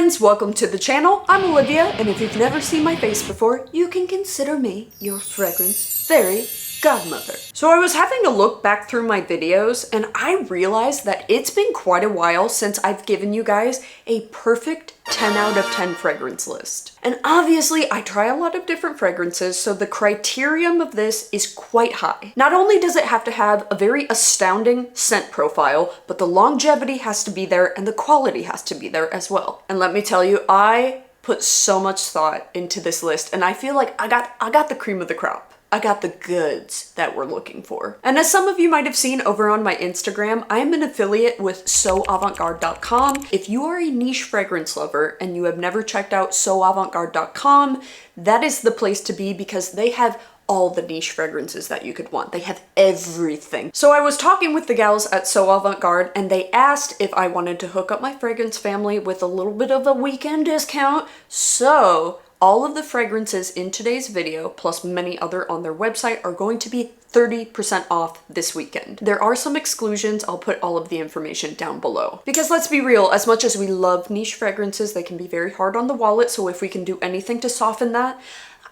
friends, welcome to the channel. I'm Olivia, and if you've never seen my face before, you can consider me your fragrance fairy godmother. So I was having a look back through my videos, and I realized that it's been quite a while since I've given you guys a perfect 10 out of 10 fragrance list. And obviously I try a lot of different fragrances, so the criterion of this is quite high. Not only does it have to have a very astounding scent profile, but the longevity has to be there and the quality has to be there as well. And let me tell you, I put so much thought into this list, and I feel like I got the cream of the crop. I got the goods that we're looking for. And as some of you might have seen over on my Instagram, I am an affiliate with soavantgarde.com. If you are a niche fragrance lover and you have never checked out soavantgarde.com, that is the place to be because they have all the niche fragrances that you could want. They have everything. So I was talking with the gals at So Avant Garde, and they asked if I wanted to hook up my fragrance family with a little bit of a weekend discount. So all of the fragrances in today's video, plus many other on their website, are going to be 30% off this weekend. There are some exclusions. I'll put all of the information down below. Because let's be real, as much as we love niche fragrances, they can be very hard on the wallet, so if we can do anything to soften that,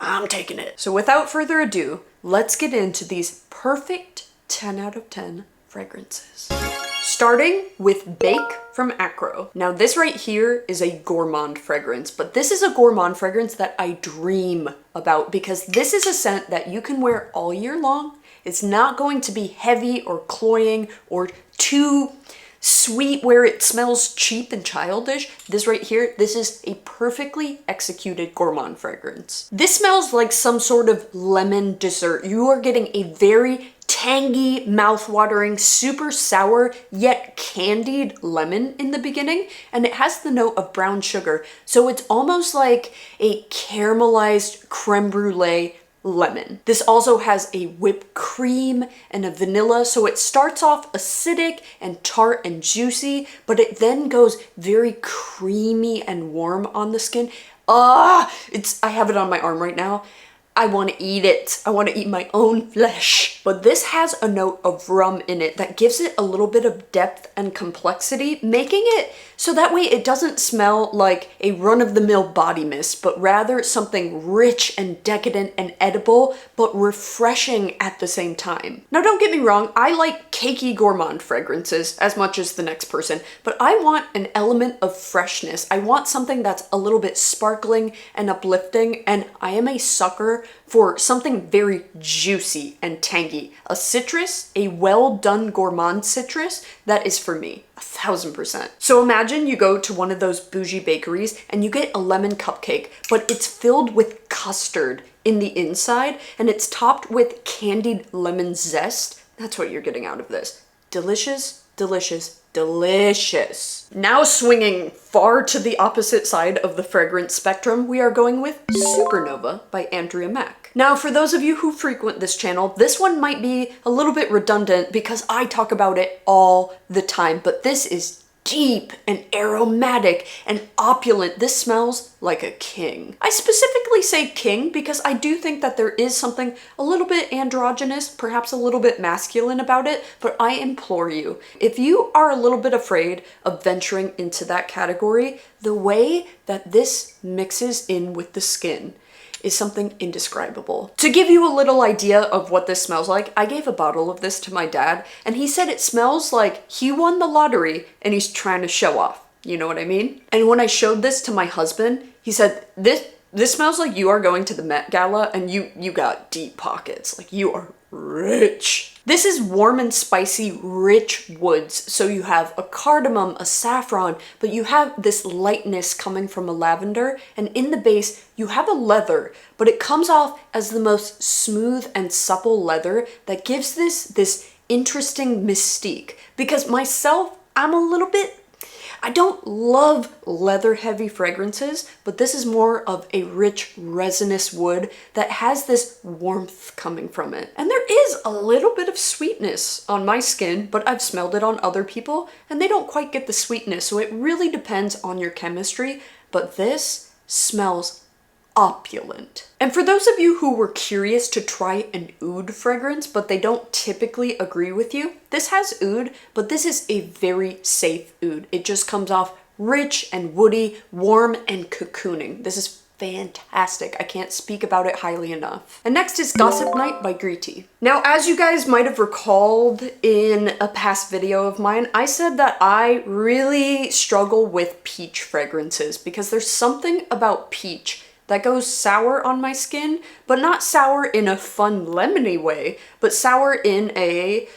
I'm taking it. So without further ado, let's get into these perfect 10 out of 10 fragrances. Starting with Bake from Akro. Now this right here is a gourmand fragrance, but this is a gourmand fragrance that I dream about because this is a scent that you can wear all year long. It's not going to be heavy or cloying or too sweet where it smells cheap and childish. This right here, this is a perfectly executed gourmand fragrance. This smells like some sort of lemon dessert. You are getting a very tangy, mouth-watering, super sour, yet candied lemon in the beginning, and it has the note of brown sugar, so it's almost like a caramelized creme brulee lemon. This also has a whipped cream and a vanilla, so it starts off acidic and tart and juicy, but it then goes very creamy and warm on the skin. I have it on my arm right now. I want to eat it. I want to eat my own flesh. But this has a note of rum in it that gives it a little bit of depth and complexity, making it so that way it doesn't smell like a run-of-the-mill body mist, but rather something rich and decadent and edible, but refreshing at the same time. Now don't get me wrong, I like cakey gourmand fragrances as much as the next person, but I want an element of freshness. I want something that's a little bit sparkling and uplifting, and I am a sucker for something very juicy and tangy. A citrus, a well-done gourmand citrus, that is for me, 1000%. So imagine you go to one of those bougie bakeries and you get a lemon cupcake, but it's filled with custard in the inside and it's topped with candied lemon zest. That's what you're getting out of this. Delicious, delicious, delicious. Now swinging far to the opposite side of the fragrance spectrum, we are going with Supernova by Andrea Maack. Now, for those of you who frequent this channel, this one might be a little bit redundant because I talk about it all the time, but this is deep and aromatic and opulent. This smells like a king. I specifically say king because I do think that there is something a little bit androgynous, perhaps a little bit masculine about it, but I implore you, if you are a little bit afraid of venturing into that category, the way that this mixes in with the skin is something indescribable. To give you a little idea of what this smells like, I gave a bottle of this to my dad, and he said it smells like he won the lottery and he's trying to show off. You know what I mean? And when I showed this to my husband, he said, this smells like you are going to the Met Gala and you got deep pockets. Like you are rich. This is warm and spicy, rich woods. So you have a cardamom, a saffron, but you have this lightness coming from a lavender. And in the base, you have a leather, but it comes off as the most smooth and supple leather that gives this interesting mystique. Because myself, I'm a little bit, I don't love leather heavy fragrances, but this is more of a rich resinous wood that has this warmth coming from it. And there is a little bit of sweetness on my skin, but I've smelled it on other people and they don't quite get the sweetness. So it really depends on your chemistry, but this smells opulent. And for those of you who were curious to try an oud fragrance, but they don't typically agree with you, this has oud, but this is a very safe oud. It just comes off rich and woody, warm and cocooning. This is fantastic. I can't speak about it highly enough. And next is Gossip Night by Greety. Now, as you guys might have recalled in a past video of mine, I said that I really struggle with peach fragrances because there's something about peach that goes sour on my skin, but not sour in a fun lemony way, but sour in a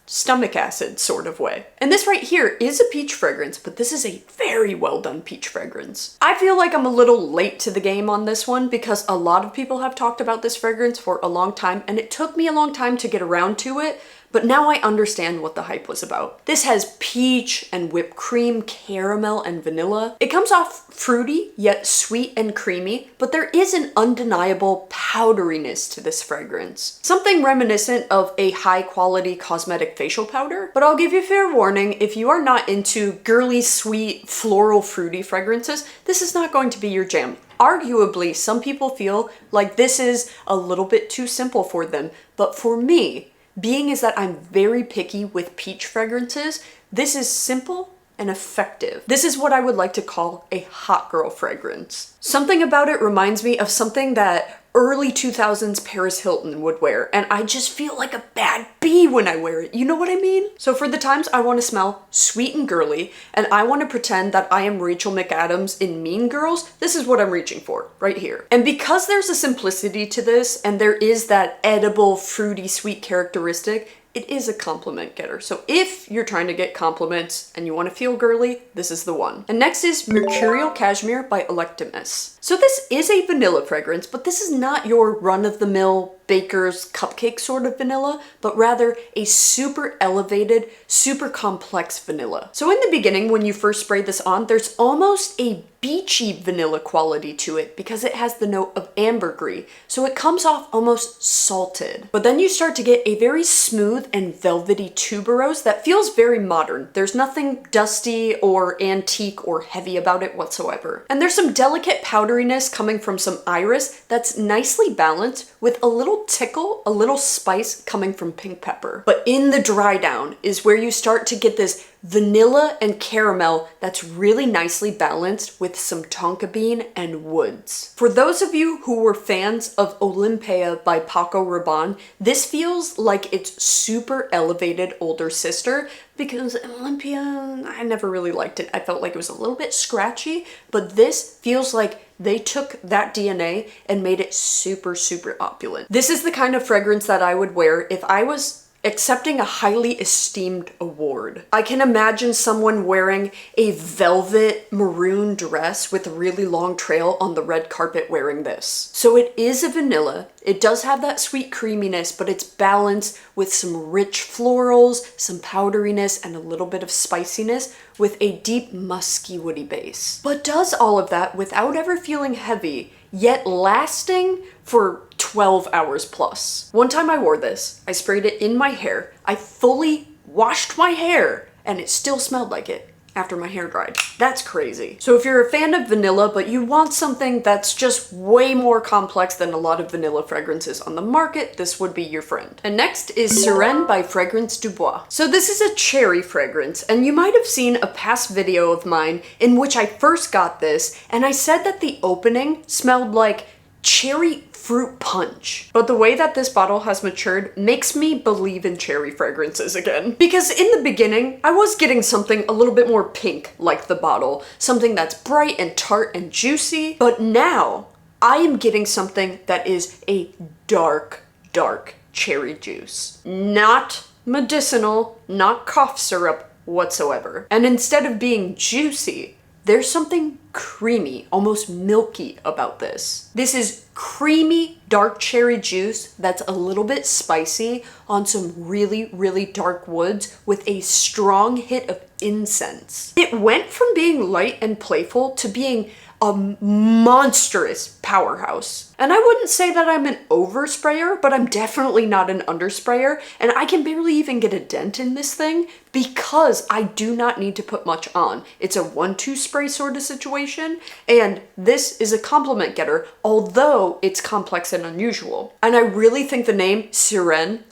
stomach acid sort of way. And this right here is a peach fragrance, but this is a very well done peach fragrance. I feel like I'm a little late to the game on this one because a lot of people have talked about this fragrance for a long time, and it took me a long time to get around to it, but now I understand what the hype was about. This has peach and whipped cream, caramel, and vanilla. It comes off fruity, yet sweet and creamy, but there is an undeniable powderiness to this fragrance. Something reminiscent of a high-quality cosmetic facial powder, but I'll give you fair warning, if you are not into girly, sweet, floral, fruity fragrances, this is not going to be your jam. Arguably, some people feel like this is a little bit too simple for them, but for me, being is that I'm very picky with peach fragrances, this is simple and effective. This is what I would like to call a hot girl fragrance. Something about it reminds me of something that early 2000s Paris Hilton would wear, and I just feel like a bad bee when I wear it, you know what I mean? So for the times I want to smell sweet and girly, and I want to pretend that I am Rachel McAdams in Mean Girls, this is what I'm reaching for, right here. And because there's a simplicity to this, and there is that edible, fruity, sweet characteristic, it is a compliment getter. So if you're trying to get compliments and you want to feel girly, this is the one. And next is Mercurial Cashmere by Electimuss. So this is a vanilla fragrance, but this is not your run-of-the-mill baker's cupcake sort of vanilla, but rather a super elevated, super complex vanilla. So in the beginning, when you first spray this on, there's almost a beachy vanilla quality to it because it has the note of ambergris. So it comes off almost salted. But then you start to get a very smooth and velvety tuberose that feels very modern. There's nothing dusty or antique or heavy about it whatsoever. And there's some delicate powderiness coming from some iris that's nicely balanced with a little tickle, a little spice coming from pink pepper. But in the dry down is where you start to get this vanilla and caramel that's really nicely balanced with some tonka bean and woods. For those of you who were fans of Olympia by Paco Rabanne, this feels like its super elevated older sister because Olympia, I never really liked it. I felt like it was a little bit scratchy, but this feels like they took that DNA and made it super, super opulent. This is the kind of fragrance that I would wear if I was accepting a highly esteemed award. I can imagine someone wearing a velvet maroon dress with a really long trail on the red carpet wearing this. So it is a vanilla. It does have that sweet creaminess, but it's balanced with some rich florals, some powderiness, and a little bit of spiciness with a deep musky woody base. But does all of that without ever feeling heavy, yet lasting for 12 hours plus. One time I wore this, I sprayed it in my hair, I fully washed my hair, and it still smelled like it after my hair dried. That's crazy. So if you're a fan of vanilla, but you want something that's just way more complex than a lot of vanilla fragrances on the market, this would be your friend. And next is Sirene by Fragrance Dubois. So this is a cherry fragrance, and you might have seen a past video of mine in which I first got this, and I said that the opening smelled like cherry fruit punch. But the way that this bottle has matured makes me believe in cherry fragrances again. Because in the beginning, I was getting something a little bit more pink like the bottle, something that's bright and tart and juicy, but now I am getting something that is a dark, dark cherry juice. Not medicinal, not cough syrup whatsoever. And instead of being juicy, there's something creamy, almost milky about this. This is creamy dark cherry juice that's a little bit spicy on some really, really dark woods with a strong hit of incense. It went from being light and playful to being a monstrous powerhouse. And I wouldn't say that I'm an oversprayer, but I'm definitely not an undersprayer, and I can barely even get a dent in this thing because I do not need to put much on. It's a 1-2 spray sort of situation, and this is a compliment getter, although it's complex and unusual. And I really think the name Siren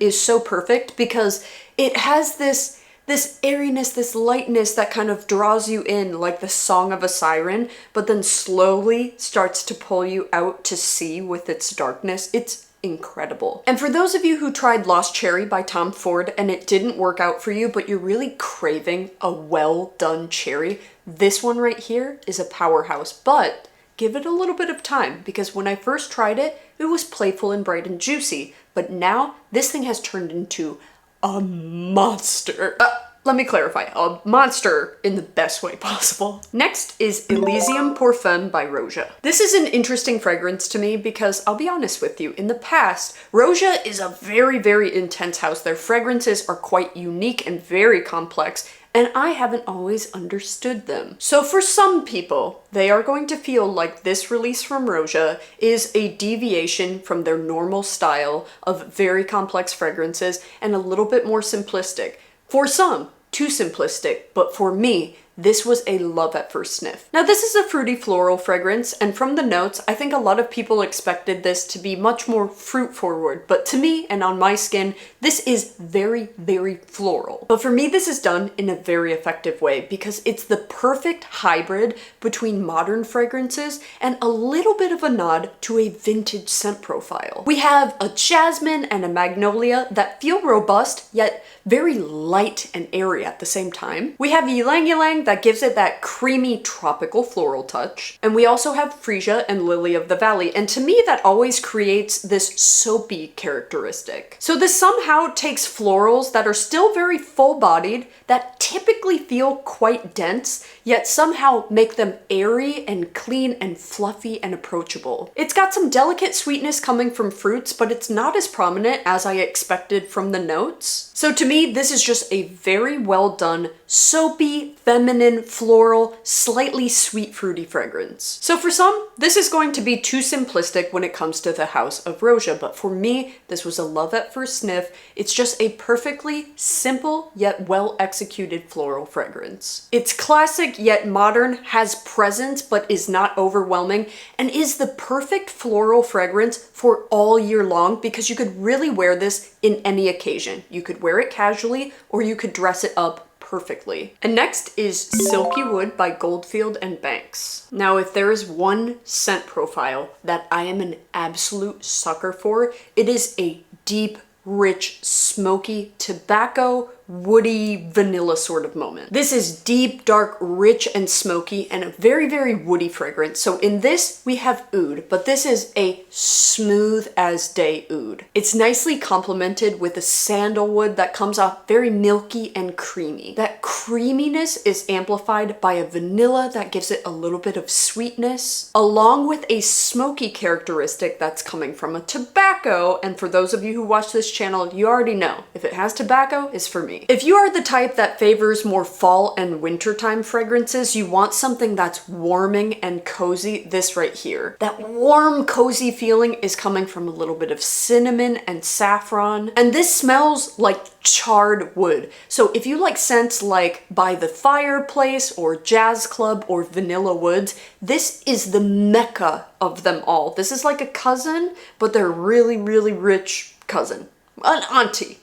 is so perfect because it has this this airiness, this lightness that kind of draws you in like the song of a siren, but then slowly starts to pull you out to sea with its darkness. It's incredible. And for those of you who tried Lost Cherry by Tom Ford and it didn't work out for you, but you're really craving a well done cherry, this one right here is a powerhouse. But give it a little bit of time, because when I first tried it, it was playful and bright and juicy. But now this thing has turned into a monster. Let me clarify, a monster in the best way possible. Next is Elysium pour Femme by Rosa. This is an interesting fragrance to me because I'll be honest with you, in the past, Rosa is a very, very intense house. Their fragrances are quite unique and very complex, and I haven't always understood them. So for some people, they are going to feel like this release from Rosa is a deviation from their normal style of very complex fragrances and a little bit more simplistic. For some, too simplistic, but for me, this was a love at first sniff. Now this is a fruity floral fragrance, and from the notes, I think a lot of people expected this to be much more fruit forward, but to me and on my skin, this is very, very floral. But for me, this is done in a very effective way because it's the perfect hybrid between modern fragrances and a little bit of a nod to a vintage scent profile. We have a jasmine and a magnolia that feel robust, yet very light and airy at the same time. We have Ylang that gives it that creamy tropical floral touch. And we also have freesia and lily of the valley. And to me, that always creates this soapy characteristic. So this somehow takes florals that are still very full-bodied, that typically feel quite dense, yet somehow make them airy and clean and fluffy and approachable. It's got some delicate sweetness coming from fruits, but it's not as prominent as I expected from the notes. So to me, this is just a very well done, soapy, feminine, floral, slightly sweet fruity fragrance. So for some, this is going to be too simplistic when it comes to the house of Rosa, but for me, this was a love at first sniff. It's just a perfectly simple yet well executed floral fragrance. It's classic yet modern, has presence but is not overwhelming, and is the perfect floral fragrance for all year long because you could really wear this in any occasion. You could wear it casually or you could dress it up perfectly. And next is Silky Wood by Goldfield and Banks. Now, if there is one scent profile that I am an absolute sucker for, it is a deep, rich, smoky, tobacco, woody, vanilla sort of moment. This is deep, dark, rich, and smoky, and a very, very woody fragrance. So in this, we have oud, but this is a smooth as day oud. It's nicely complemented with a sandalwood that comes off very milky and creamy. That creaminess is amplified by a vanilla that gives it a little bit of sweetness, along with a smoky characteristic that's coming from a tobacco. And for those of you who watch this channel, you already know, if it has tobacco, it's for me. If you are the type that favors more fall and wintertime fragrances, you want something that's warming and cozy, this right here. That warm, cozy feeling is coming from a little bit of cinnamon and saffron. And this smells like charred wood. So if you like scents like By the Fireplace or Jazz Club or Vanilla Woods, this is the mecca of them all. This is like a cousin, but they're really, really rich cousin. An auntie.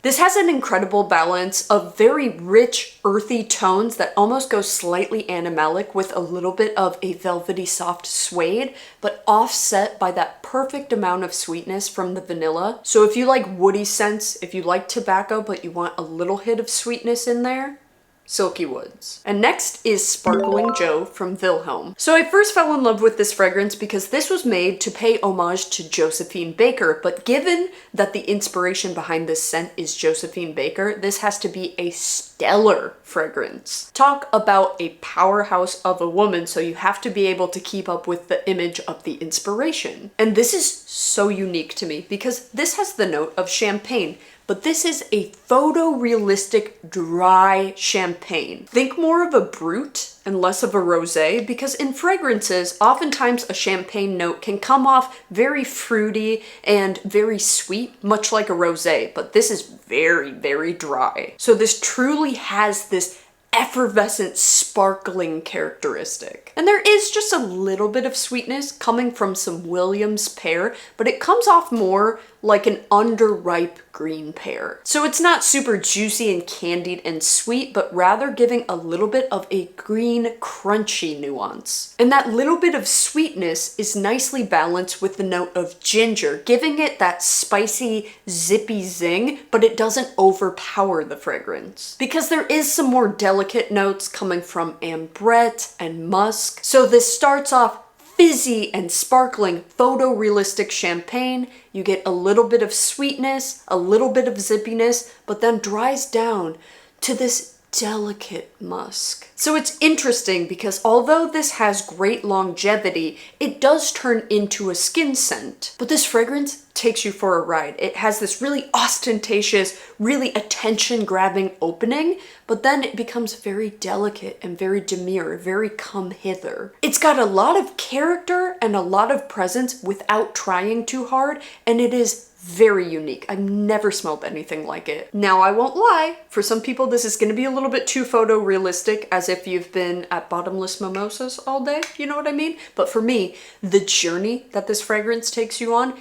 This has an incredible balance of very rich, earthy tones that almost go slightly animalic with a little bit of a velvety soft suede, but offset by that perfect amount of sweetness from the vanilla. So if you like woody scents, if you like tobacco, but you want a little hit of sweetness in there, Silky Woods. And next is Sparkling Joe from Vilhelm. So I first fell in love with this fragrance because this was made to pay homage to Josephine Baker, but given that the inspiration behind this scent is Josephine Baker, this has to be a stellar fragrance. Talk about a powerhouse of a woman, so you have to be able to keep up with the image of the inspiration. And this is so unique to me because this has the note of champagne, but this is a photorealistic dry champagne. Think more of a brut and less of a rosé, because in fragrances, oftentimes a champagne note can come off very fruity and very sweet, much like a rosé, but this is very, very dry. So this truly has this effervescent, sparkling characteristic. And there is just a little bit of sweetness coming from some Williams pear, but it comes off more like an underripe green pear. So it's not super juicy and candied and sweet, but rather giving a little bit of a green crunchy nuance. And that little bit of sweetness is nicely balanced with the note of ginger, giving it that spicy, zippy zing, but it doesn't overpower the fragrance. Because there is some more delicate notes coming from ambrette and musk. So this starts off fizzy and sparkling photorealistic champagne. You get a little bit of sweetness, a little bit of zippiness, but then dries down to this delicate musk. So it's interesting because although this has great longevity, it does turn into a skin scent. But this fragrance takes you for a ride. It has this really ostentatious, really attention-grabbing opening, but then it becomes very delicate and very demure, very come hither. It's got a lot of character and a lot of presence without trying too hard, and it is very unique. I've never smelled anything like it. Now, I won't lie, for some people this is going to be a little bit too photorealistic, as if you've been at bottomless mimosas all day, you know what I mean? But for me, the journey that this fragrance takes you on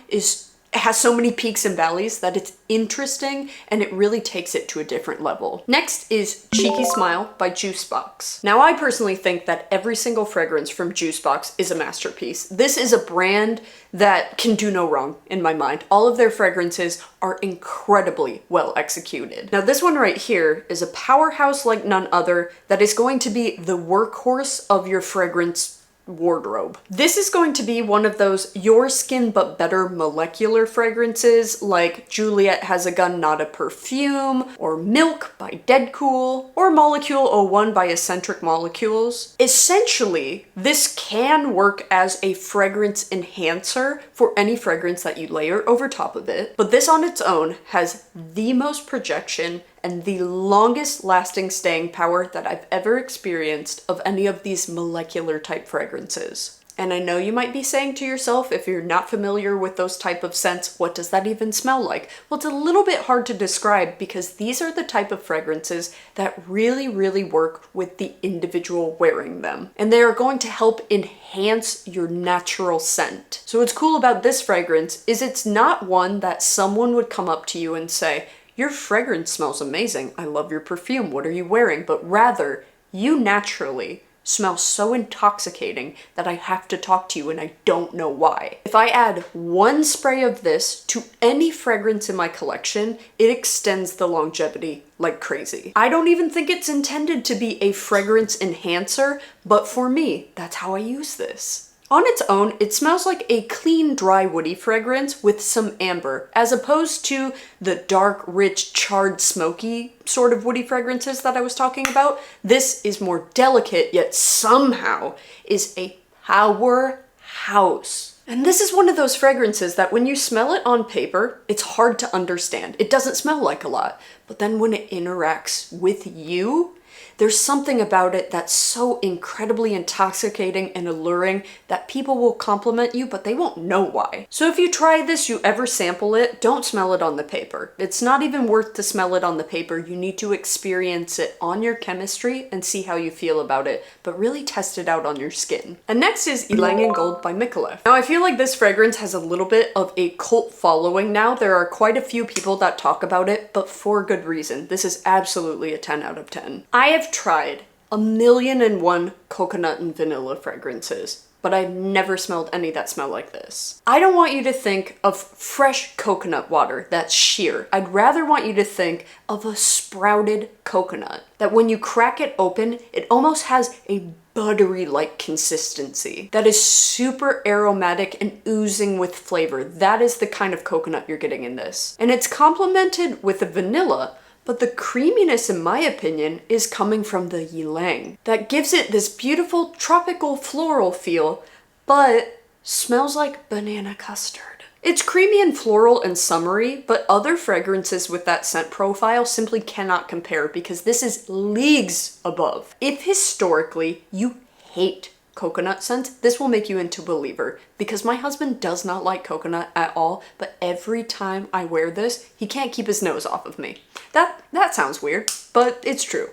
has so many peaks and valleys that it's interesting and it really takes it to a different level. Next is Cheeky Smile by Jusbox. Now, I personally think that every single fragrance from Jusbox is a masterpiece. This is a brand that can do no wrong in my mind. All of their fragrances are incredibly well executed. Now, this one right here is a powerhouse like none other that is going to be the workhorse of your fragrance wardrobe. This is going to be one of those your skin but better molecular fragrances like Juliet Has a Gun Not a Perfume, or Milk by Deadcool, or Molecule 01 by Eccentric Molecules. Essentially, this can work as a fragrance enhancer for any fragrance that you layer over top of it, but this on its own has the most projection and the longest lasting staying power that I've ever experienced of any of these molecular type fragrances. And I know you might be saying to yourself, if you're not familiar with those type of scents, what does that even smell like? Well, it's a little bit hard to describe because these are the type of fragrances that really, really work with the individual wearing them. And they are going to help enhance your natural scent. So what's cool about this fragrance is it's not one that someone would come up to you and say, "Your fragrance smells amazing. I love your perfume. What are you wearing?" But rather, you naturally smell so intoxicating that I have to talk to you and I don't know why. If I add one spray of this to any fragrance in my collection, it extends the longevity like crazy. I don't even think it's intended to be a fragrance enhancer, but for me, that's how I use this. On its own, it smells like a clean, dry, woody fragrance with some amber, as opposed to the dark, rich, charred, smoky sort of woody fragrances that I was talking about. This is more delicate, yet somehow is a powerhouse. And this is one of those fragrances that when you smell it on paper, it's hard to understand. It doesn't smell like a lot, but then when it interacts with you, there's something about it that's so incredibly intoxicating and alluring that people will compliment you, but they won't know why. So if you try this, you ever sample it, don't smell it on the paper. It's not even worth to smell it on the paper. You need to experience it on your chemistry and see how you feel about it, but really test it out on your skin. And next is Elang Gold by Micallef. Now, I feel like this fragrance has a little bit of a cult following now. There are quite a few people that talk about it, but for good reason. This is absolutely a 10 out of 10. I have tried 1,000,001 coconut and vanilla fragrances, but I've never smelled any that smell like this. I don't want you to think of fresh coconut water that's sheer. I'd rather want you to think of a sprouted coconut, that when you crack it open, it almost has a buttery-like consistency that is super aromatic and oozing with flavor. That is the kind of coconut you're getting in this. And it's complemented with the vanilla, but the creaminess, in my opinion, is coming from the Ylang. That gives it this beautiful tropical floral feel, but smells like banana custard. It's creamy and floral and summery, but other fragrances with that scent profile simply cannot compare because this is leagues above. If historically you hate coconut scent, this will make you into a believer because my husband does not like coconut at all, but every time I wear this, he can't keep his nose off of me. That sounds weird, but it's true.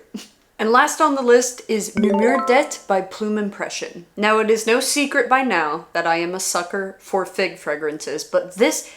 And last on the list is Mumure by Plume Impression. Now, it is no secret by now that I am a sucker for fig fragrances, but this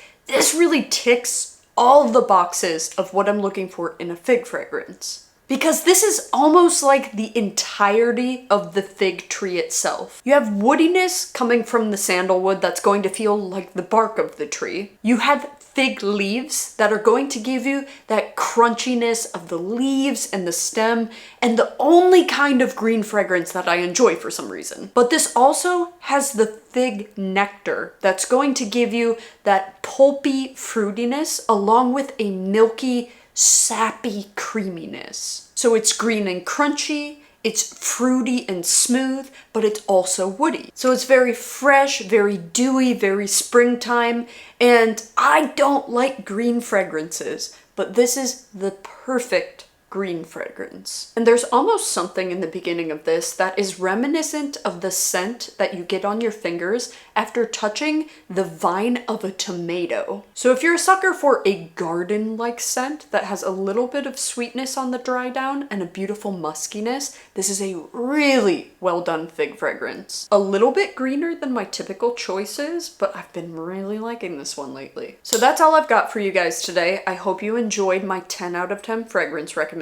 really ticks all the boxes of what I'm looking for in a fig fragrance. Because this is almost like the entirety of the fig tree itself. You have woodiness coming from the sandalwood that's going to feel like the bark of the tree. You have fig leaves that are going to give you that crunchiness of the leaves and the stem, and the only kind of green fragrance that I enjoy for some reason. But this also has the fig nectar that's going to give you that pulpy fruitiness along with a milky, sappy creaminess. So it's green and crunchy, it's fruity and smooth, but it's also woody. So it's very fresh, very dewy, very springtime, and I don't like green fragrances, but this is the perfect green fragrance. And there's almost something in the beginning of this that is reminiscent of the scent that you get on your fingers after touching the vine of a tomato. So if you're a sucker for a garden-like scent that has a little bit of sweetness on the dry down and a beautiful muskiness, this is a really well done fig fragrance. A little bit greener than my typical choices, but I've been really liking this one lately. So that's all I've got for you guys today. I hope you enjoyed my 10 out of 10 fragrance recommendations.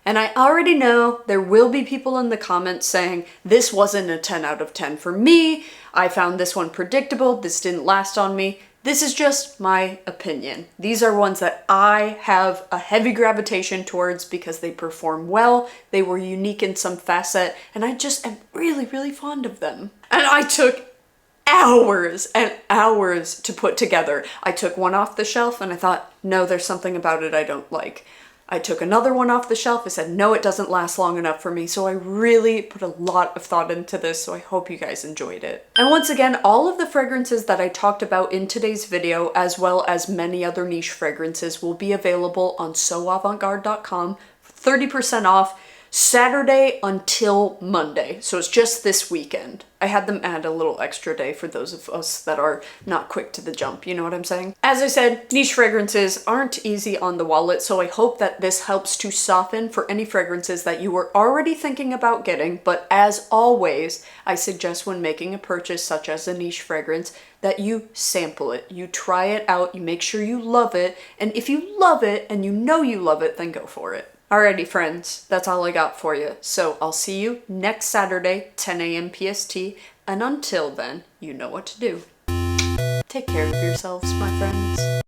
And I already know there will be people in the comments saying this wasn't a 10 out of 10 for me. I found this one predictable. This didn't last on me. This is just my opinion. These are ones that I have a heavy gravitation towards because they perform well, they were unique in some facet, and I just am really, really fond of them. And I took hours and hours to put together. I took one off the shelf and I thought, no, there's something about it I don't like. I took another one off the shelf. I said, no, it doesn't last long enough for me. So I really put a lot of thought into this. So I hope you guys enjoyed it. And once again, all of the fragrances that I talked about in today's video, as well as many other niche fragrances, will be available on soavantgarde.com for 30% off Saturday until Monday. So it's just this weekend. I had them add a little extra day for those of us that are not quick to the jump, you know what I'm saying? As I said, niche fragrances aren't easy on the wallet, so I hope that this helps to soften for any fragrances that you were already thinking about getting, but as always, I suggest when making a purchase such as a niche fragrance that you sample it, you try it out, you make sure you love it, and if you love it and you know you love it, then go for it. Alrighty friends, that's all I got for you. So I'll see you next Saturday, 10 a.m. PST, and until then, you know what to do. Take care of yourselves, my friends.